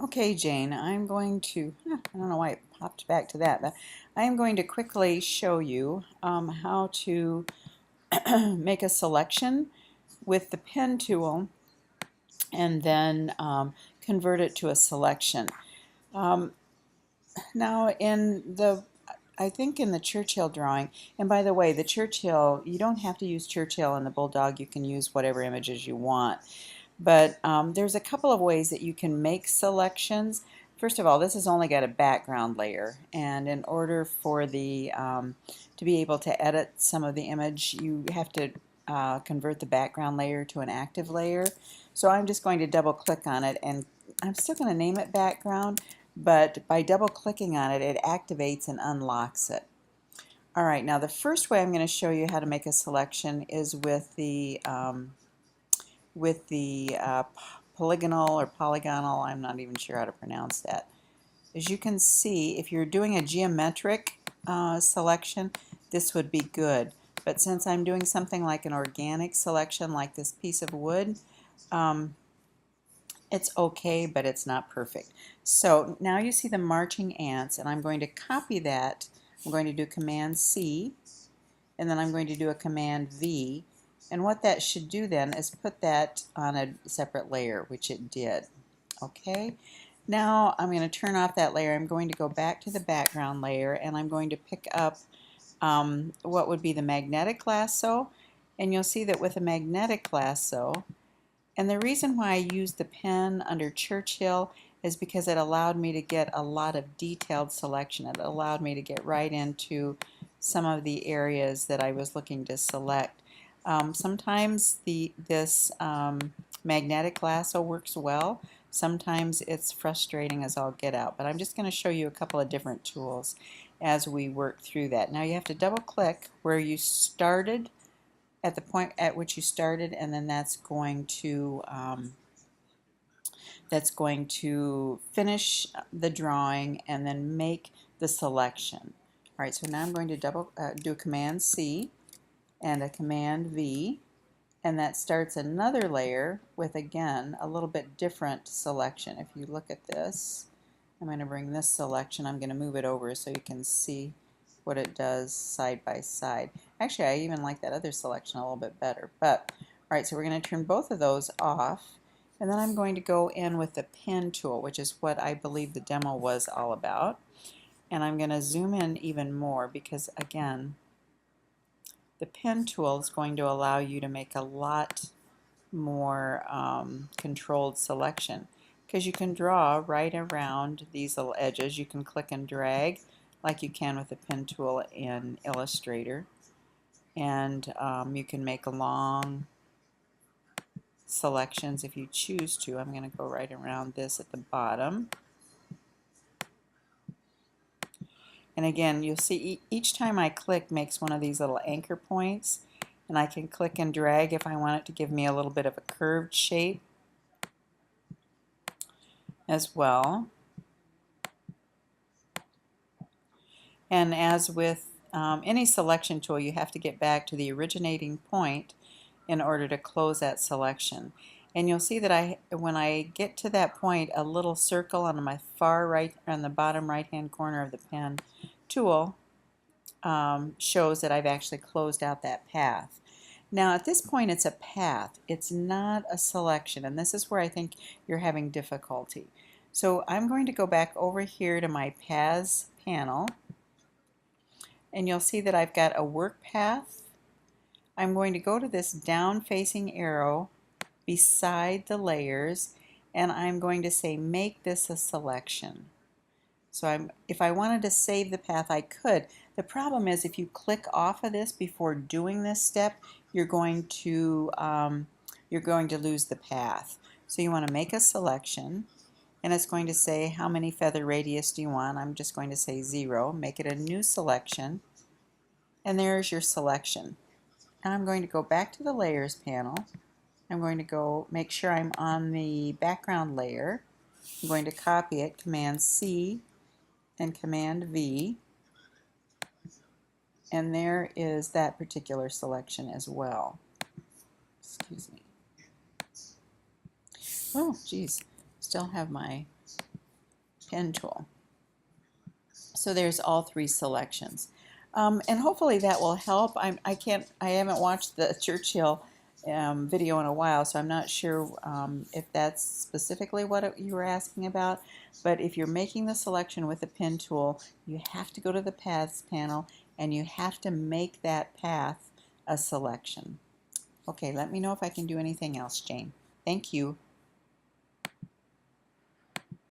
Okay, Jane, I'm going to, I don't know why it popped back to that, but I am going to quickly show you how to make a selection with the pen tool and then convert it to a selection. Um, Now I think in the Churchill drawing, and by the way, the Churchill, you don't have to use Churchill in the Bulldog, you can use whatever images you want. But there's a couple of ways that you can make selections. First of all, this has only got a background layer, and in order for the to be able to edit some of the image, you have to convert the background layer to an active layer. So I'm just going to double click on it, and I'm still going to name it background, but by double clicking on it, it activates and unlocks it. Alright, now the first way I'm going to show you how to make a selection is with the polygonal or polygonal, I'm not even sure how to pronounce that. As you can see, if you're doing a geometric selection, this would be good. But since I'm doing something like an organic selection, like this piece of wood, it's okay, but it's not perfect. So now you see the marching ants, and I'm going to copy that. I'm going to do Command C, and then I'm going to do a Command V. And what that should do then is put that on a separate layer, which it did. Okay, now I'm going to turn off that layer. I'm going to go back to the background layer, and I'm going to pick up what would be the magnetic lasso. And you'll see that with a magnetic lasso, and the reason why I used the pen under Churchill is because it allowed me to get a lot of detailed selection. It allowed me to get right into some of the areas that I was looking to select. Sometimes this magnetic lasso works well. Sometimes it's frustrating as all get out. But I'm just going to show you a couple of different tools as we work through that. Now you have to double click where you started, at the point at which you started, and then that's going to finish the drawing and then make the selection. Alright, so now I'm going to do a Command C and a Command V, and that starts another layer with, again, a little bit different selection. If you look at this, I'm going to bring this selection, I'm going to move it over so you can see what it does side by side. Actually, I even like that other selection a little bit better. But alright, so we're going to turn both of those off, and then I'm going to go in with the pen tool, which is what I believe the demo was all about. And I'm going to zoom in even more because, again, the pen tool is going to allow you to make a lot more controlled selection, because you can draw right around these little edges. You can click and drag like you can with the pen tool in Illustrator, and you can make long selections if you choose to. I'm going to go right around this at the bottom, and again you'll see each time I click makes one of these little anchor points, and I can click and drag if I want it to give me a little bit of a curved shape as well. And as with any selection tool, you have to get back to the originating point in order to close that selection. And you'll see that when I get to that point, a little circle on my far right, on the bottom right hand corner of the pen tool shows that I've actually closed out that path. Now at this point it's a path, it's not a selection, and this is where I think you're having difficulty. So I'm going to go back over here to my Paths panel, and you'll see that I've got a work path. I'm going to go to this down facing arrow beside the layers, and I'm going to say make this a selection. So if I wanted to save the path, I could. The problem is if you click off of this before doing this step, you're going to lose the path. So you want to make a selection, and it's going to say how many feather radius do you want. I'm just going to say 0. Make it a new selection, and there's your selection. And I'm going to go back to the layers panel. I'm going to go make sure I'm on the background layer. I'm going to copy it, Command C and Command V, and there is that particular selection as well. Excuse me. Oh, geez, still have my pen tool. So there's all three selections. And hopefully that will help. I haven't watched the Churchill video in a while, so I'm not sure if that's specifically what you were asking about. But if you're making the selection with the pen tool, you have to go to the Paths panel and you have to make that path a selection. Okay, let me know if I can do anything else, Jane. Thank you.